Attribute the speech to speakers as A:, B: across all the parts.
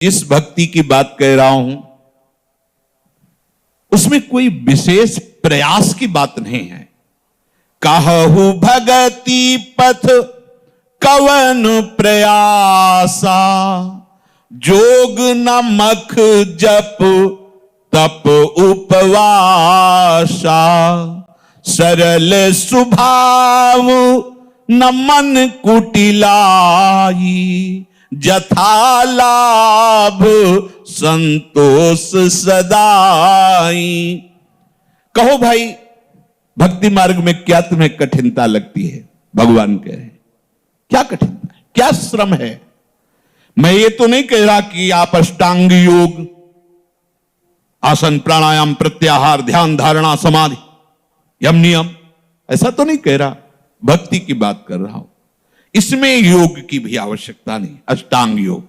A: जिस भक्ति की बात कह रहा हूं उसमें कोई विशेष प्रयास की बात नहीं है। कहु भगति पथ कवन प्रयासा, जोग नमक जप तप उपवासा, सरल स्वभाव न मन कुटिलाई, जथा लाभ संतोष सदाई। कहो भाई भक्ति मार्ग में क्या तुम्हें कठिनता लगती है? भगवान कह रहे हैं क्या कठिनता है, क्या श्रम है? मैं ये तो नहीं कह रहा कि आप अष्टांग योग, आसन प्राणायाम प्रत्याहार ध्यान धारणा समाधि यम नियम, ऐसा तो नहीं कह रहा। भक्ति की बात कर रहा हूं। इसमें योग की भी आवश्यकता नहीं, अष्टांग योग।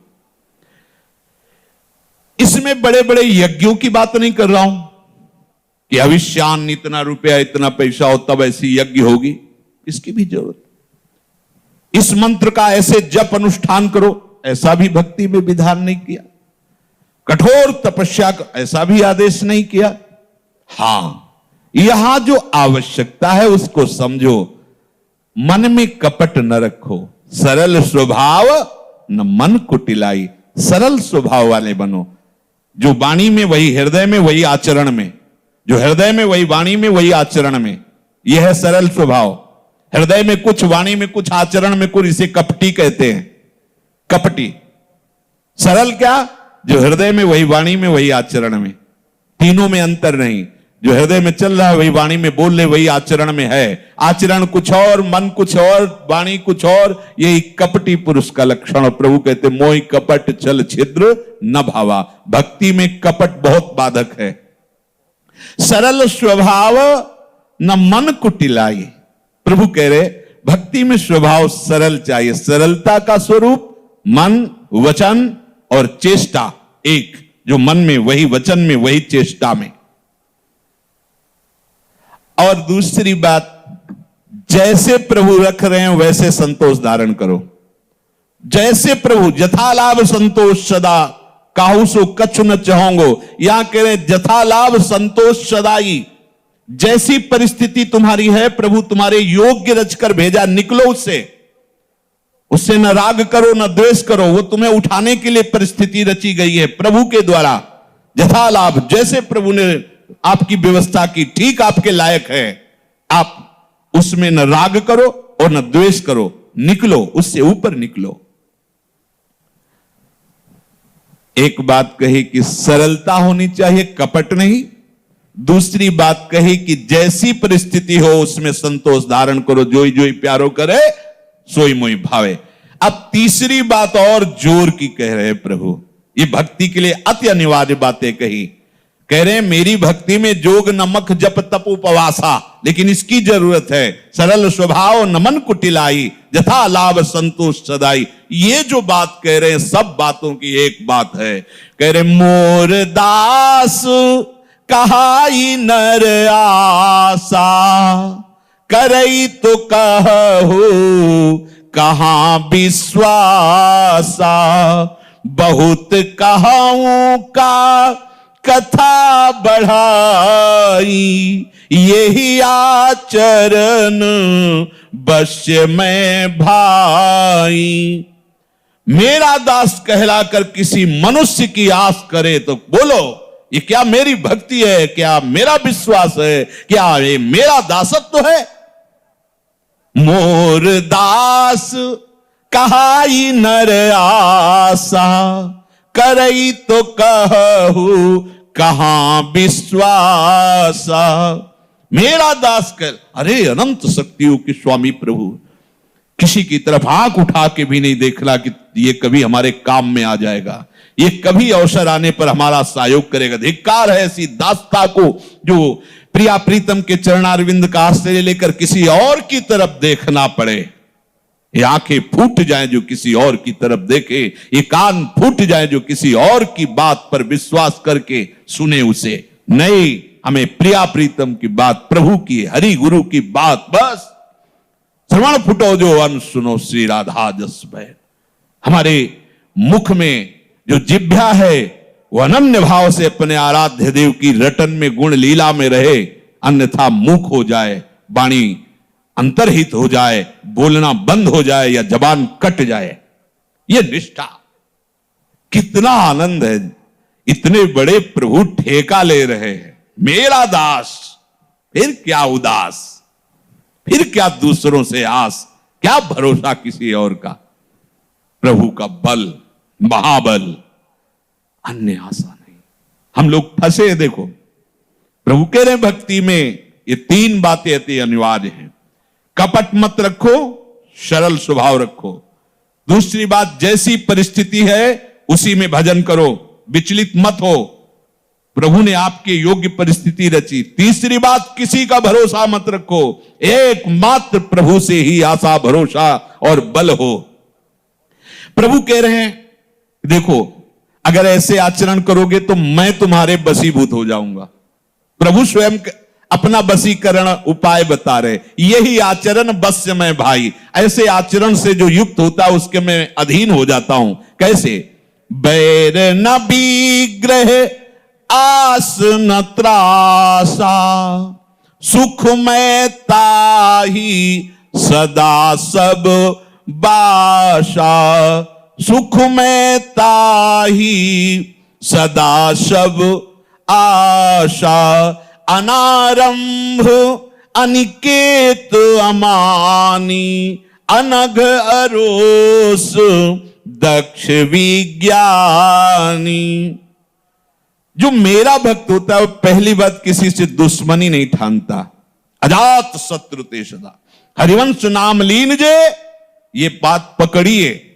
A: इसमें बड़े बड़े यज्ञों की बात नहीं कर रहा हूं कि अविष्यान इतना रुपया इतना पैसा हो तब ऐसी यज्ञ होगी, इसकी भी जरूरत। इस मंत्र का ऐसे जप अनुष्ठान करो, ऐसा भी भक्ति में विधान नहीं किया। कठोर तपस्या का ऐसा भी आदेश नहीं किया। हां, यहां जो आवश्यकता है उसको समझो। मन में कपट न रखो, सरल स्वभाव न मन कुटिलाई। सरल स्वभाव वाले बनो, जो वाणी में वही हृदय में वही आचरण में, जो हृदय में वही वाणी में वही आचरण में, यह है सरल स्वभाव। हृदय में कुछ, वाणी में कुछ, आचरण में कुछ, इसे कपटी कहते हैं, कपटी। सरल क्या? जो हृदय में वही वाणी में वही आचरण में, तीनों में अंतर नहीं। जो हृदय में चल रहा है वही वाणी में बोल रहे वही आचरण में है। आचरण कुछ और, मन कुछ और, वाणी कुछ और, यही कपटी पुरुष का लक्षण। और प्रभु कहते मोहि कपट छल छिद्र न भावा। भक्ति में कपट बहुत बाधक है। सरल स्वभाव न मन कुटिलाई। प्रभु कह रहे भक्ति में स्वभाव सरल चाहिए। सरलता का स्वरूप मन, वचन और चेष्टा एक, जो मन में वही वचन में वही चेष्टा में। और दूसरी बात, जैसे प्रभु रख रहे हैं वैसे संतोष धारण करो। जैसे प्रभु, जथा लाभ संतोष सदा, काहू सो कछु न चाहोगो। यहां कह रहे हैं जथा लाभ संतोष सदाई। जैसी परिस्थिति तुम्हारी है प्रभु तुम्हारे योग्य रचकर भेजा, निकलो उससे। उससे न राग करो न द्वेष करो, वो तुम्हें उठाने के लिए परिस्थिति रची गई है प्रभु के द्वारा। जथा लाभ, जैसे प्रभु ने आपकी व्यवस्था की, ठीक आपके लायक है, आप उसमें न राग करो और न द्वेष करो, निकलो, उससे ऊपर निकलो। एक बात कही कि सरलता होनी चाहिए, कपट नहीं। दूसरी बात कही कि जैसी परिस्थिति हो उसमें संतोष धारण करो। जोई जोई प्यारो करे सोई मोई भावे। अब तीसरी बात और जोर की कह रहे हैं प्रभु, ये भक्ति के लिए अति अनिवार्य बातें कही। कह रहे हैं मेरी भक्ति में जोग नमक जप तप उपवासा, लेकिन इसकी जरूरत है। सरल स्वभाव न मन कुटिलाई, जथा लाभ संतोष सदाई। ये जो बात कह रहे हैं सब बातों की एक बात है। कह रहे मोर दास कहाई नर आसा, करई तो कहू कहां विश्वासा, बहुत कहाऊं का कथा बढ़ाई, यही आचरण बश्य में भाई। मेरा दास कहलाकर किसी मनुष्य की आस करे तो बोलो ये क्या मेरी भक्ति है, क्या मेरा विश्वास है, क्या ये मेरा दासत्व है? मोर दास कहाई नर आसा, करई तो कहू कहां विश्वासा। मेरा दास कह, अरे अनंत शक्तियों के स्वामी प्रभु, किसी की तरफ आंख उठा के भी नहीं देखना कि ये कभी हमारे काम में आ जाएगा, ये कभी अवसर आने पर हमारा सहयोग करेगा। धिक्कार है ऐसी दासता को जो प्रिया प्रीतम के चरणारविंद का आश्रय लेकर किसी और की तरफ देखना पड़े। ये आंखें फूट जाएं जो किसी और की तरफ देखे, ये कान फूट जाएं जो किसी और की बात पर विश्वास करके सुने उसे। नहीं, हमें प्रिया प्रीतम की बात, प्रभु की, हरि गुरु की बात, बस श्रवण फुटो जो अन सुनो श्री राधा जस भय। हमारे मुख में जो जिह्वा है वह अनन्य भाव से अपने आराध्य देव की रटन में गुण लीला में रहे, अन्यथा मूक हो जाए, वाणी अंतर्हित हो जाए, बोलना बंद हो जाए या जबान कट जाए। यह निष्ठा, कितना आनंद है। इतने बड़े प्रभु ठेका ले रहे हैं, मेरा दास, फिर क्या उदास, फिर क्या दूसरों से आस, क्या भरोसा किसी और का। प्रभु का बल महाबल, अन्य आशा नहीं। हम लोग फंसे हैं। देखो प्रभु कह रहे भक्ति में ये तीन बातें अति अनिवार्य हैं। कपट मत रखो, सरल स्वभाव रखो। दूसरी बात, जैसी परिस्थिति है उसी में भजन करो, विचलित मत हो। प्रभु ने आपके योग्य परिस्थिति रची। तीसरी बात, किसी का भरोसा मत रखो, एकमात्र प्रभु से ही आशा भरोसा और बल हो। प्रभु कह रहे हैं देखो, अगर ऐसे आचरण करोगे तो मैं तुम्हारे बसीभूत हो जाऊंगा। प्रभु स्वयं अपना वशीकरण उपाय बता रहे, यही आचरण बस्य में भाई। ऐसे आचरण से जो युक्त होता है उसके मैं अधीन हो जाता हूं। कैसे? बैर न विग्रह आस न त्रासा, सुख में ताही सदा सब बाशा। सुख में ताही सदा सब आशा, अनारंभ अनिकेत अमानी, अनघ अरोस दक्ष विज्ञानी। जो मेरा भक्त होता है वो पहली बात किसी से दुश्मनी नहीं ठानता। अजात शत्रु ते सदा, हरिवंश नाम लीन जे, ये बात पकड़िए।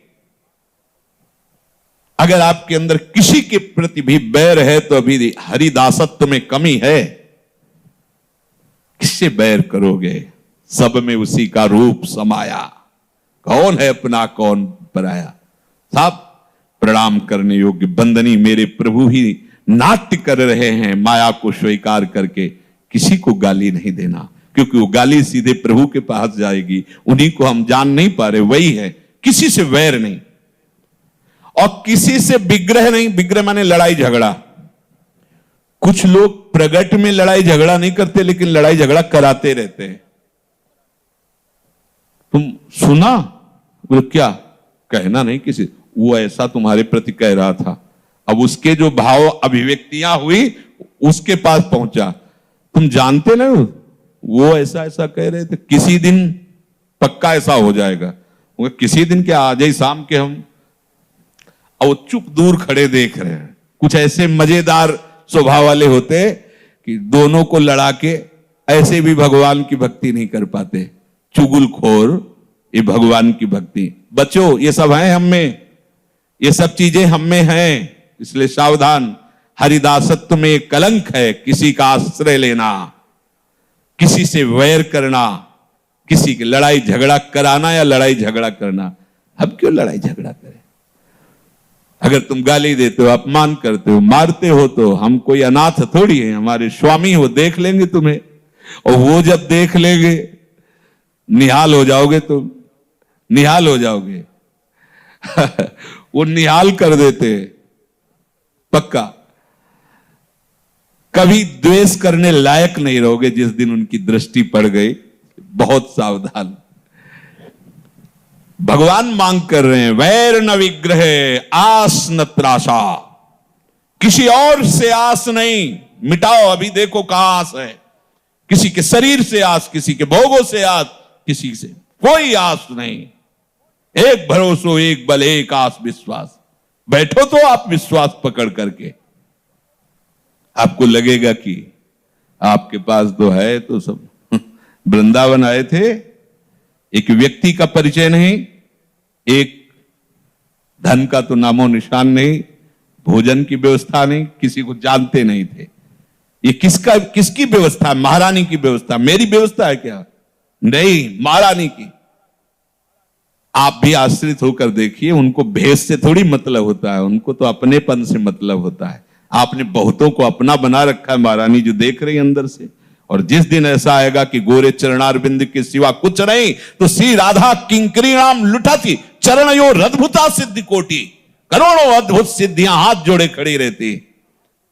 A: अगर आपके अंदर किसी के प्रति भी बैर है तो अभी हरिदासत्व में कमी है। किससे बैर करोगे? सब में उसी का रूप समाया, कौन है अपना कौन पराया। साहब प्रणाम करने योग्य बंदनी मेरे प्रभु ही नाट्य कर रहे हैं, माया को स्वीकार करके। किसी को गाली नहीं देना, क्योंकि वो गाली सीधे प्रभु के पास जाएगी। उन्हीं को हम जान नहीं पा रहे, वही है। किसी से वैर नहीं और किसी से विग्रह नहीं। विग्रह माने लड़ाई झगड़ा। कुछ लोग प्रगट में लड़ाई झगड़ा नहीं करते, लेकिन लड़ाई झगड़ा कराते रहते हैं। तुम सुना? वो क्या कहना नहीं किसी, वो ऐसा तुम्हारे प्रति कह रहा था। अब उसके जो भाव अभिव्यक्तियां हुई उसके पास पहुंचा। तुम जानते ना वो ऐसा ऐसा कह रहे थे, किसी दिन पक्का ऐसा हो जाएगा। किसी दिन क्या, आज ही शाम के हम, और चुप दूर खड़े देख रहे हैं। कुछ ऐसे मजेदार स्वभाव वाले होते कि दोनों को लड़ा के ऐसे भी भगवान की भक्ति नहीं कर पाते। चुगलखोर, ये भगवान की भक्ति। बच्चों ये सब है हम में, ये सब चीजें हम में हैं, इसलिए सावधान। हरिदासत्व में एक कलंक है, किसी का आश्रय लेना, किसी से वैर करना, किसी की लड़ाई झगड़ा कराना या लड़ाई झगड़ा करना। अब क्यों लड़ाई झगड़ा करें? अगर तुम गाली देते हो, अपमान करते हो, मारते हो, तो हम कोई अनाथ थोड़ी है। हमारे स्वामी वो देख लेंगे तुम्हें, और वो जब देख लेंगे निहाल हो जाओगे, तुम निहाल हो जाओगे। वो निहाल कर देते पक्का। कभी द्वेष करने लायक नहीं रहोगे जिस दिन उनकी दृष्टि पड़ गई। बहुत सावधान। भगवान मांग कर रहे हैं, वैर न विग्रह आस न त्रासा। किसी और से आस नहीं, मिटाओ। अभी देखो कहां आस है। किसी के शरीर से आस, किसी के भोगों से आस, किसी से कोई आस नहीं। एक भरोसो, एक बल, एक आस विश्वास। बैठो तो आप विश्वास पकड़ करके। आपको लगेगा कि आपके पास तो है, तो सब वृंदावन आए थे। एक व्यक्ति का परिचय नहीं, एक धन का तो नामो निशान नहीं, भोजन की व्यवस्था नहीं, किसी को जानते नहीं थे। ये किसकी व्यवस्था? महारानी की व्यवस्था। मेरी व्यवस्था है क्या? नहीं, महारानी की। आप भी आश्रित होकर देखिए, उनको भेष से थोड़ी मतलब होता है, उनको तो अपनेपन से मतलब होता है। आपने बहुतों को अपना बना रखा है, महारानी जो देख रही अंदर से। और जिस दिन ऐसा आएगा कि गोरे चरणारविंद के सिवा कुछ नहीं, तो श्री राधा किंकरी नाम लुटाती चरण यो रद्भुता सिद्धि कोटि। करोड़ों अद्भुत सिद्धियां हाथ जोड़े खड़ी रहती।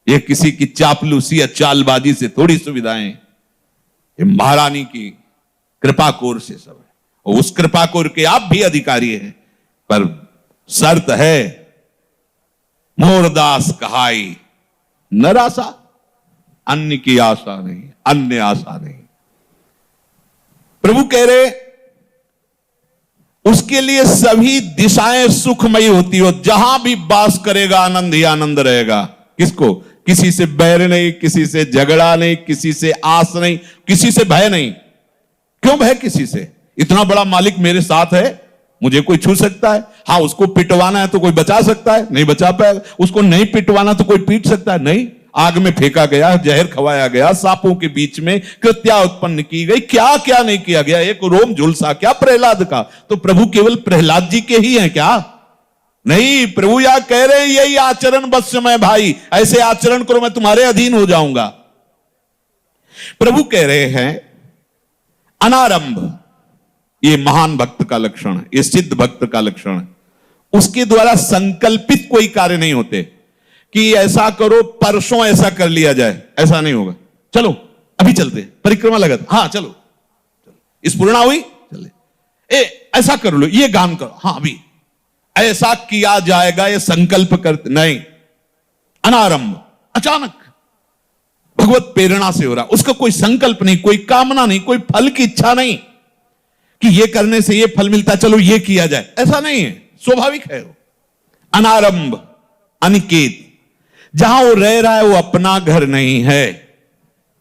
A: ये किसी की चापलूसी या चालबाजी से थोड़ी सुविधाएं, ये महारानी की कृपा कोर से सब है, और उस कृपा कोर के आप भी अधिकारी हैं। पर शर्त है, मोरदास कहाई नरासा, अन्य की आशा नहीं, अन्य आशा नहीं। प्रभु कह रहे उसके लिए सभी दिशाएं सुखमयी होती हो, जहां भी वास करेगा आनंद ही आनंद रहेगा। किसको? किसी से बैर नहीं, किसी से झगड़ा नहीं, किसी से आस नहीं, किसी से भय नहीं। क्यों भय किसी से? इतना बड़ा मालिक मेरे साथ है, मुझे कोई छू सकता है? हाँ, उसको पिटवाना है तो कोई बचा सकता है? नहीं बचा पाएगा। उसको नहीं पिटवाना तो कोई पीट सकता है? नहीं। आग में फेंका गया, जहर खवाया गया, सांपों के बीच में कृत्या उत्पन्न की गई, क्या क्या नहीं किया गया, एक रोम झुलसा क्या प्रहलाद का? तो प्रभु केवल प्रहलाद जी के ही हैं क्या? नहीं, प्रभु यह कह रहे हैं यही आचरण बस समय भाई, ऐसे आचरण करो मैं तुम्हारे अधीन हो जाऊंगा। प्रभु कह रहे हैं अनारंभ, ये महान भक्त का लक्षण है, ये सिद्ध भक्त का लक्षण है। उसके द्वारा संकल्पित कोई कार्य नहीं होते कि ऐसा करो परसों ऐसा कर लिया जाए, ऐसा नहीं होगा। चलो अभी चलते, परिक्रमा लगत, हाँ चलो, इस पूर्णा हुई चले, ऐसा कर लो, ये गान करो, हाँ अभी ऐसा किया जाएगा, ये संकल्प करते नहीं। अनारंभ, अचानक भगवत प्रेरणा से हो रहा, उसका कोई संकल्प नहीं, कोई कामना नहीं, कोई फल की इच्छा नहीं कि ये करने से ये फल मिलता, चलो ये किया जाए, ऐसा नहीं है, स्वाभाविक है वो। अनारंभ, अनिकेत, जहां वो रह रहा है वो अपना घर नहीं है,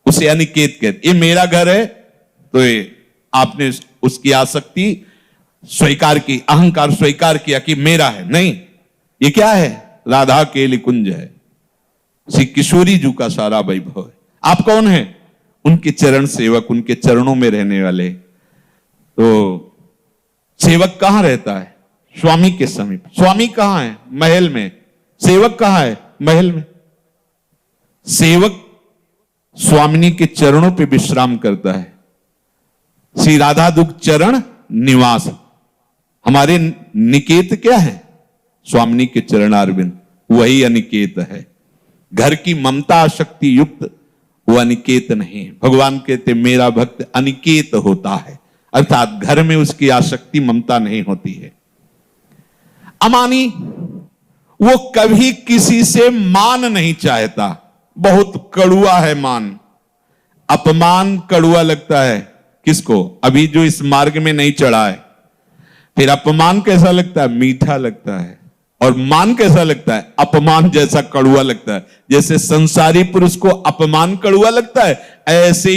A: उसे अनिकेत कहते। ये मेरा घर है तो ये आपने उसकी आसक्ति स्वीकार की, अहंकार स्वीकार किया कि मेरा है, नहीं, ये क्या है? राधा केली कुंज है, श्री किशोरी जी का सारा वैभव है। आप कौन है? उनके चरण सेवक, उनके चरणों में रहने वाले। तो सेवक कहां रहता है? स्वामी के समीप। स्वामी कहां है? महल में। सेवक कहां है? महल में। सेवक स्वामिनी के चरणों पे विश्राम करता है। श्री राधा दुख चरण निवास, हमारे निकेत क्या है? स्वामिनी के चरणारविंद, वही अनिकेत है। घर की ममता शक्ति युक्त वो अनिकेत नहीं। भगवान कहते मेरा भक्त अनिकेत होता है, अर्थात घर में उसकी आसक्ति ममता नहीं होती है। अमानी, वो कभी किसी से मान नहीं चाहता, बहुत कड़ुआ है मान। अपमान कड़ुआ लगता है किसको? अभी जो इस मार्ग में नहीं चढ़ा है। फिर अपमान कैसा लगता है? मीठा लगता है। और मान कैसा लगता है? अपमान जैसा कड़ुआ लगता है। जैसे संसारी पुरुष को अपमान कड़ुआ लगता है, ऐसे